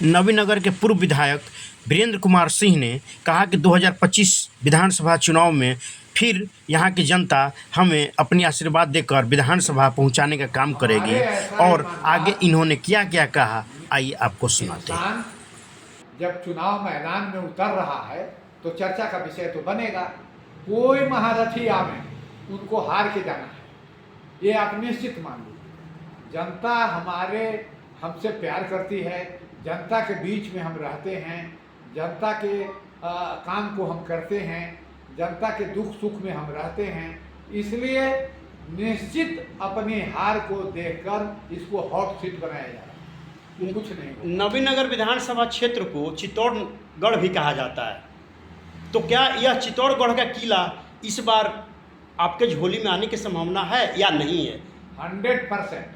नवीनगर के पूर्व विधायक वीरेंद्र कुमार सिंह ने कहा कि 2025 विधानसभा चुनाव में फिर यहाँ की जनता हमें अपनी आशीर्वाद देकर विधानसभा पहुँचाने का काम करेगी। और आगे इन्होंने क्या क्या कहा, आइए आपको सुनाते हैं। इंसान जब चुनाव मैदान में उतर रहा है तो चर्चा का विषय तो बनेगा। कोई महारथी आवे, उनको हार के जाना है, ये आप निश्चित मान लीजिए। जनता हमसे प्यार करती है, जनता के बीच में हम रहते हैं, जनता के काम को हम करते हैं, जनता के दुख सुख में हम रहते हैं, इसलिए निश्चित अपनी हार को देखकर इसको हॉट सीट बनाया जा रहा है। कुछ नहीं। नवीनगर विधानसभा क्षेत्र को चित्तौड़गढ़ भी कहा जाता है, तो क्या यह चित्तौड़गढ़ का किला इस बार आपके झोली में आने की संभावना है या नहीं है? 100%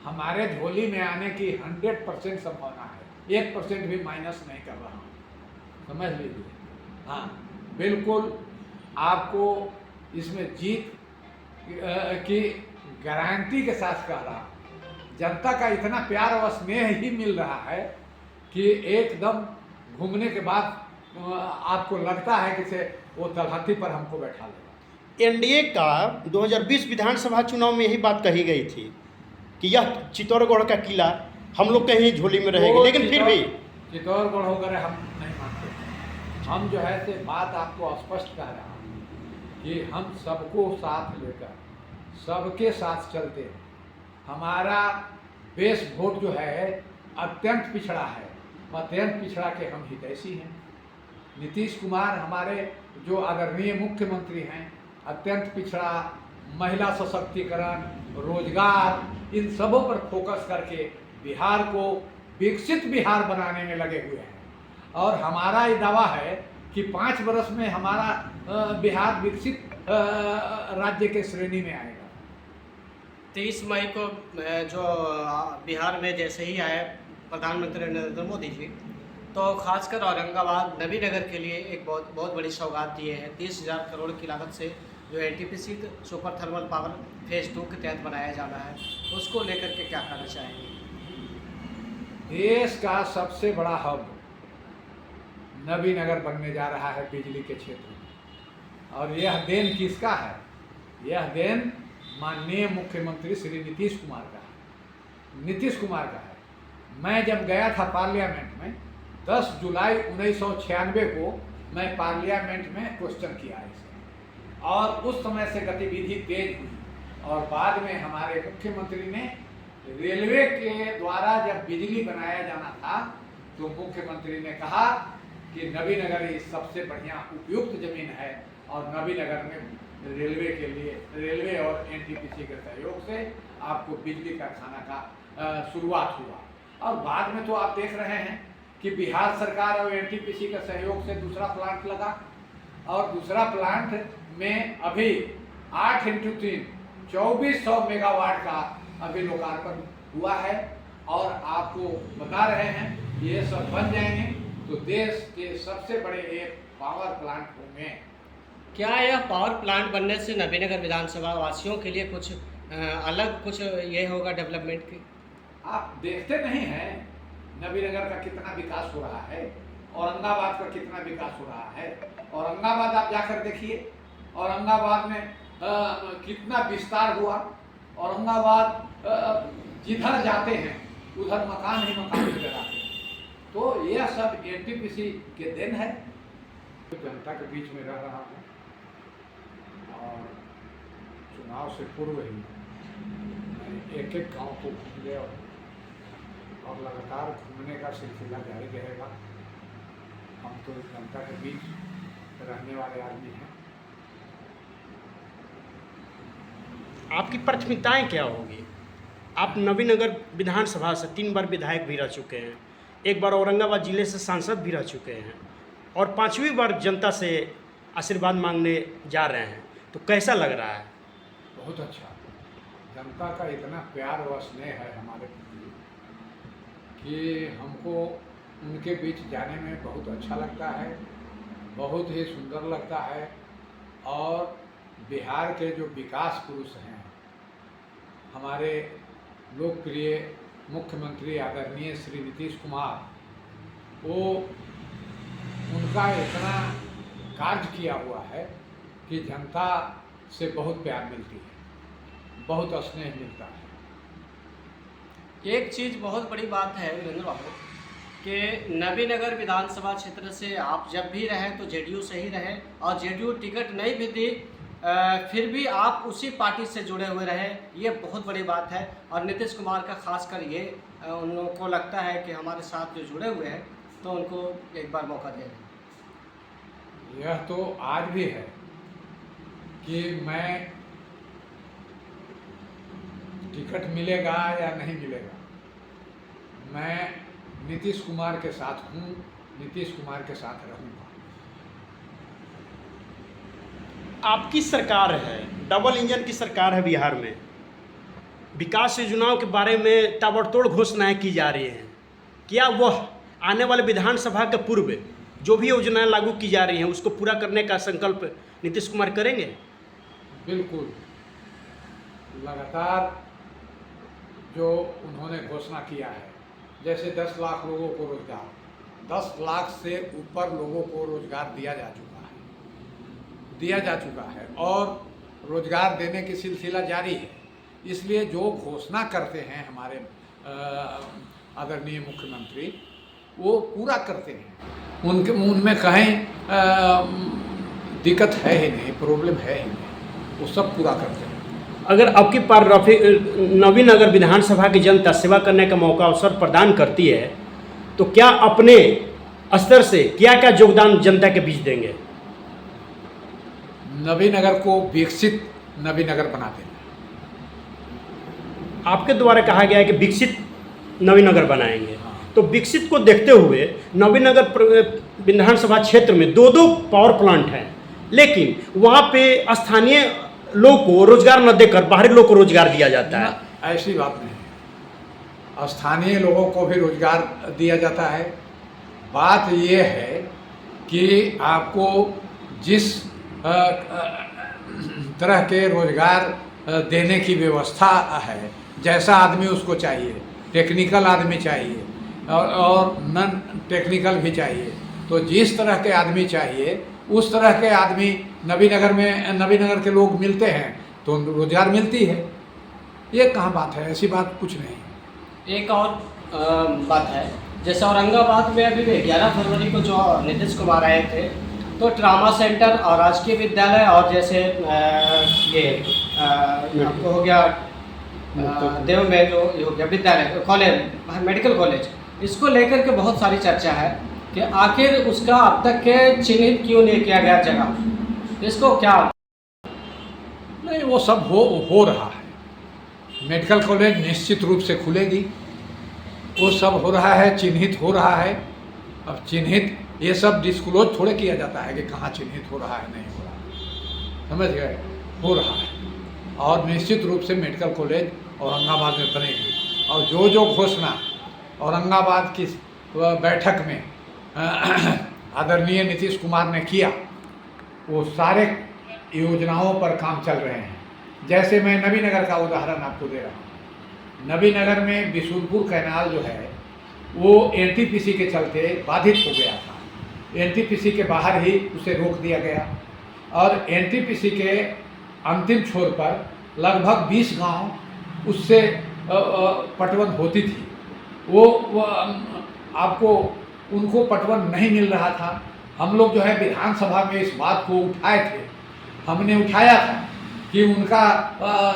हमारे झोली में आने की 100% संभावना है। 1% भी माइनस नहीं कर रहा हूँ, समझ लीजिए। हाँ, बिल्कुल आपको इसमें जीत की गारंटी के साथ कह रहा हूँ। जनता का इतना प्यार और स्नेह ही मिल रहा है कि एकदम घूमने के बाद आपको लगता है कि से वो तलहटी पर हमको बैठा लेगा। एनडीए का 2020 विधानसभा चुनाव में यही बात कही गई थी कि यह चित्तौड़गढ़ का किला हम लोग के ही झोली में रहेगी, लेकिन फिर भी चित्तौड़गढ़ वगैरह हम नहीं मानते। हम जो है से बात आपको स्पष्ट कह रहा हूँ कि हम सबको साथ लेकर सबके साथ चलते हैं। हमारा बेस वोट जो है अत्यंत पिछड़ा है, अत्यंत पिछड़ा के हम हितैषी हैं। नीतीश कुमार हमारे जो आदरणीय मुख्यमंत्री हैं, अत्यंत पिछड़ा, महिला सशक्तिकरण, रोजगार, इन सबों पर फोकस करके बिहार को विकसित बिहार बनाने में लगे हुए हैं। और हमारा ये दावा है कि 5 वर्ष में हमारा बिहार विकसित राज्य के श्रेणी में आएगा। 30 मई को जो बिहार में जैसे ही आए प्रधानमंत्री नरेंद्र मोदी जी, तो खासकर औरंगाबाद नवीनगर के लिए एक बहुत बड़ी सौगात दिए हैं। 30,000 करोड़ की लागत से जो NTPC super thermal power phase 2 के तहत बनाया जाना है, उसको लेकर के क्या कहना चाहेंगे? देश का सबसे बड़ा हब नवीनगर बनने जा रहा है बिजली के क्षेत्र में। और यह देन किसका है? यह देन माननीय मुख्यमंत्री श्री नीतीश कुमार का है। नीतीश कुमार का है। मैं जब गया था पार्लियामेंट में 10 जुलाई 1996 को मैं पार्लियामेंट में क्वेश्चन किया इसे, और उस समय से गतिविधि तेज हुई। और बाद में हमारे मुख्यमंत्री ने रेलवे के द्वारा जब बिजली बनाया जाना था तो मुख्यमंत्री ने कहा कि नवीनगर ही सबसे बढ़िया उपयुक्त जमीन है, और नवीनगर में रेलवे के लिए, रेलवे और एनटीपीसी के सहयोग से आपको बिजली कारखाना का शुरुआत हुआ। और बाद में तो आप देख रहे हैं कि बिहार सरकार और एनटीपीसी के सहयोग से दूसरा प्लांट लगा, और दूसरा प्लांट में अभी 8x3 2400 मेगावाट का अभी लोकार्पण हुआ है। और आपको बता रहे हैं ये सब बन जाएंगे तो देश के सबसे बड़े एक पावर प्लांट होंगे। क्या यह पावर प्लांट बनने से नवीनगर विधानसभा वासियों के लिए कुछ अलग कुछ ये होगा डेवलपमेंट की? आप देखते नहीं हैं नवीनगर का कितना विकास हो रहा है, औरंगाबाद का कितना विकास हो रहा है। औरंगाबाद आप जाकर देखिए, औरंगाबाद में कितना विस्तार हुआ। औरंगाबाद जिधर जाते हैं उधर मकान ही मकान नजर आते हैं। तो यह सब एनटीपीसी के देन है। जनता के बीच में रह रहा हूँ, और चुनाव से पूर्व ही एक एक गांव को घूम गया, और लगातार घूमने का सिलसिला जारी रहेगा। हम तो जनता के बीच रहने वाले आदमी हैं। आपकी प्राथमिकताएं क्या होगी? आप नवीनगर विधानसभा से 3 बार विधायक भी रह चुके हैं, एक बार औरंगाबाद जिले से सांसद भी रह चुके हैं, और 5वीं बार जनता से आशीर्वाद मांगने जा रहे हैं, तो कैसा लग रहा है? बहुत अच्छा। जनता का इतना प्यार व स्नेह है हमारे प्रति कि हमको उनके बीच जाने में बहुत अच्छा लगता है, बहुत ही सुंदर लगता है। और बिहार के जो विकास पुरुष हैं, हमारे लोकप्रिय मुख्यमंत्री आदरणीय श्री नीतीश कुमार, वो उनका इतना कार्य किया हुआ है कि जनता से बहुत प्यार मिलती है, बहुत स्नेह मिलता है। एक चीज़ बहुत बड़ी बात है वीरेंद्र बाबू कि नबीनगर विधानसभा क्षेत्र से आप जब भी रहे तो जेडीयू से ही रहे, और जेडीयू टिकट नहीं भी दी फिर भी आप उसी पार्टी से जुड़े हुए रहे, ये बहुत बड़ी बात है। और नीतीश कुमार का खासकर ये उन लोगों को लगता है कि हमारे साथ जो जुड़े हुए हैं तो उनको एक बार मौका दें। यह तो आज भी है कि मैं टिकट मिलेगा या नहीं मिलेगा, मैं नीतीश कुमार के साथ हूँ, नीतीश कुमार के साथ रहूँगा। आपकी सरकार है, डबल इंजन की सरकार है बिहार में, विकास योजनाओं के बारे में ताबड़तोड़ घोषणाएं की जा रही हैं। क्या वह आने वाले विधानसभा के पूर्व जो भी योजनाएं लागू की जा रही हैं उसको पूरा करने का संकल्प नीतीश कुमार करेंगे? बिल्कुल, लगातार जो उन्होंने घोषणा किया है, जैसे 10 लाख लोगों को रोजगार, 10 लाख से ऊपर लोगों को रोजगार दिया जा चुका है और रोजगार देने की सिलसिला जारी है। इसलिए जो घोषणा करते हैं हमारे आदरणीय मुख्यमंत्री, वो पूरा करते हैं। उनमें कहीं दिक्कत है ही नहीं, प्रॉब्लम है ही नहीं, वो सब पूरा करते हैं। अगर आपकी पार नबीनगर विधानसभा की जनता सेवा करने का मौका अवसर प्रदान करती है तो क्या अपने स्तर से क्या क्या योगदान जनता के बीच देंगे? नबीनगर को विकसित नबीनगर बना देना। आपके द्वारा कहा गया है कि विकसित नबीनगर बनाएंगे, तो विकसित को देखते हुए नबीनगर विधानसभा क्षेत्र में 2 पावर प्लांट हैं, लेकिन वहाँ पे स्थानीय लोग को रोजगार न देकर बाहरी लोग को रोजगार दिया जाता है। ऐसी बात नहीं है, स्थानीय लोगों को भी रोजगार दिया जाता है। बात ये है कि आपको जिस तरह के रोजगार देने की व्यवस्था है, जैसा आदमी उसको चाहिए, टेक्निकल आदमी चाहिए और नॉन टेक्निकल भी चाहिए, तो जिस तरह के आदमी चाहिए उस तरह के आदमी नबीनगर के लोग मिलते हैं तो रोजगार मिलती है। ये कहाँ बात है, ऐसी बात कुछ नहीं। एक और बात है, जैसे औरंगाबाद में अभी 11 फरवरी को जो नीतीश कुमार आए थे तो ट्रामा सेंटर और राजकीय विद्यालय और जैसे ये आपको हो गया देव में जो हो गया विद्यालय कॉलेज मेडिकल कॉलेज, इसको लेकर के बहुत सारी चर्चा है कि आखिर उसका अब तक के चिन्हित क्यों नहीं किया गया जगह, इसको क्या? नहीं, वो सब हो रहा है। मेडिकल कॉलेज निश्चित रूप से खुलेगी, वो सब हो रहा है, चिन्हित हो रहा है। अब चिन्हित ये सब डिस्क्लोज थोड़े किया जाता है कि कहाँ चिन्हित हो रहा है, नहीं हो रहा है, समझ गए? हो रहा है और निश्चित रूप से मेडिकल कॉलेज औरंगाबाद में बनेगी। और जो घोषणा औरंगाबाद की बैठक में आदरणीय नीतीश कुमार ने किया, वो सारे योजनाओं पर काम चल रहे हैं। जैसे मैं नबीनगर का उदाहरण आपको दे रहा हूँ। नबीनगर में बिशुनपुर कैनाल जो है वो एनटीपीसी के चलते बाधित हो गया था। एनटीपीसी के बाहर ही उसे रोक दिया गया और एनटीपीसी के अंतिम छोर पर लगभग 20 गांव उससे पटवन होती थी। वो आपको उनको पटवन नहीं मिल रहा था। हम लोग जो है विधानसभा में इस बात को उठाए थे, हमने उठाया था कि उनका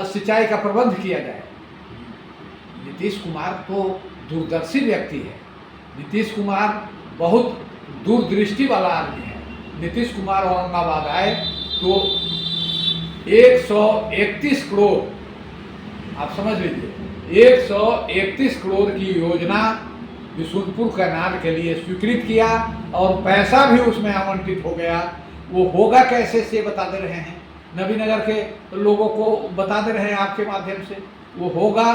सिंचाई का प्रबंध किया जाए। नीतीश कुमार तो दूरदर्शी व्यक्ति है, नीतीश कुमार बहुत दूरदृष्टि वाला आदमी है। नीतीश कुमार औरंगाबाद आए तो 131 करोड़, आप समझ लीजिए, 131 करोड़ की योजना बिशुनपुर कैनाल के लिए स्वीकृत किया और पैसा भी उसमें आवंटित हो गया। वो होगा कैसे से बता दे रहे हैं, नबीनगर के लोगों को बता दे रहे हैं आपके माध्यम से। वो होगा,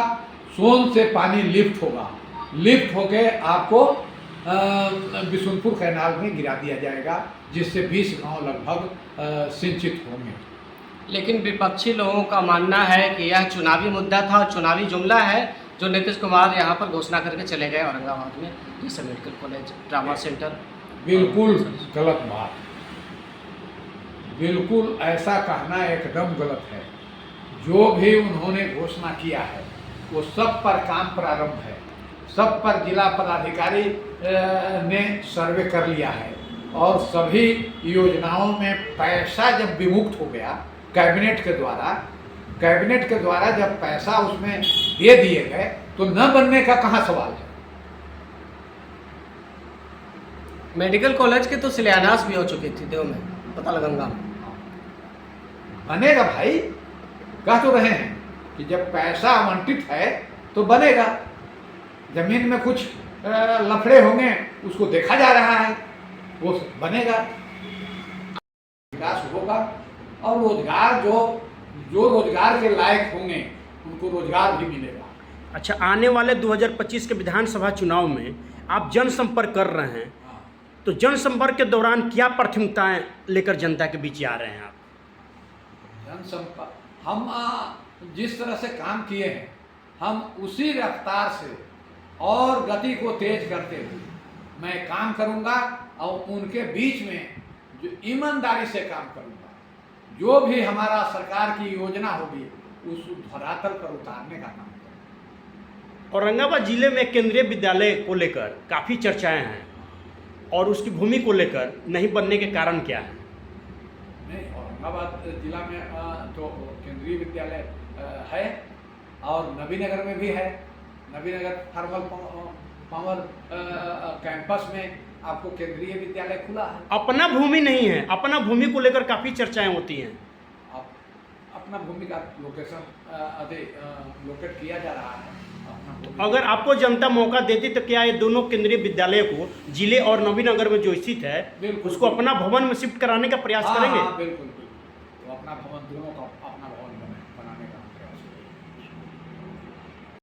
सोन से पानी लिफ्ट होगा, लिफ्ट होके आपको बिशुनपुर कैनाल में गिरा दिया जाएगा, जिससे 20 गांव लगभग सिंचित होंगे। लेकिन विपक्षी लोगों का मानना है कि यह चुनावी मुद्दा था, चुनावी जुमला है, जो नीतीश कुमार यहाँ पर घोषणा करके चले गए औरंगाबाद में, जैसे मेडिकल कॉलेज, ट्रामा सेंटर। बिल्कुल गलत बात, बिल्कुल ऐसा कहना एकदम गलत है। जो भी उन्होंने घोषणा किया है वो सब पर काम प्रारंभ है, सब पर जिला पदाधिकारी ने सर्वे कर लिया है और सभी योजनाओं में पैसा जब विमुक्त हो गया कैबिनेट के द्वारा जब पैसा उसमें दे दिए गए तो न बनने का कहाँ सवाल है। मेडिकल कॉलेज के तो शिलान्यास भी हो चुकी थी देव में, पता लगंगा में। बनेगा भाई, कह तो रहे हैं कि जब पैसा आवंटित है तो बनेगा। जमीन में कुछ लफड़े होंगे, उसको देखा जा रहा है, वो बनेगा, विकास होगा और रोजगार जो रोजगार के लायक होंगे उनको रोजगार भी मिलेगा। अच्छा, आने वाले 2025 के विधानसभा चुनाव में आप जनसंपर्क कर रहे हैं, तो जनसंपर्क के दौरान क्या प्राथमिकताएं लेकर जनता के बीच आ रहे हैं आप? जनसंपर्क हम जिस तरह से काम किए हैं, हम उसी रफ्तार से और गति को तेज करते हुए मैं काम करूंगा और उनके बीच में जो ईमानदारी से काम करूंगा। जो भी हमारा सरकार की योजना होगी उस धरातल पर उतारने का काम करूंगा। औरंगाबाद जिले में केंद्रीय विद्यालय को लेकर काफ़ी चर्चाएं हैं और उसकी भूमि को लेकर नहीं बनने के कारण क्या है? नहीं, औरंगाबाद जिला में तो केंद्रीय विद्यालय है और नबीनगर में भी है। नबीनगर थर्मल पावर कैंपस में आपको केंद्रीय विद्यालय खुला है। अपना भूमि नहीं है, अपना भूमि को लेकर काफ़ी चर्चाएं होती हैं। अपना भूमि का लोकेशन लोकेट किया जा रहा है। अगर आपको जनता मौका देती तो क्या ये दोनों केंद्रीय विद्यालय को जिले और नबीनगर में जो स्थित है उसको अपना भवन में शिफ्ट कराने का प्रयास करेंगे? बिल्कुल, तो अपना भवन, दोनों का अपना भवन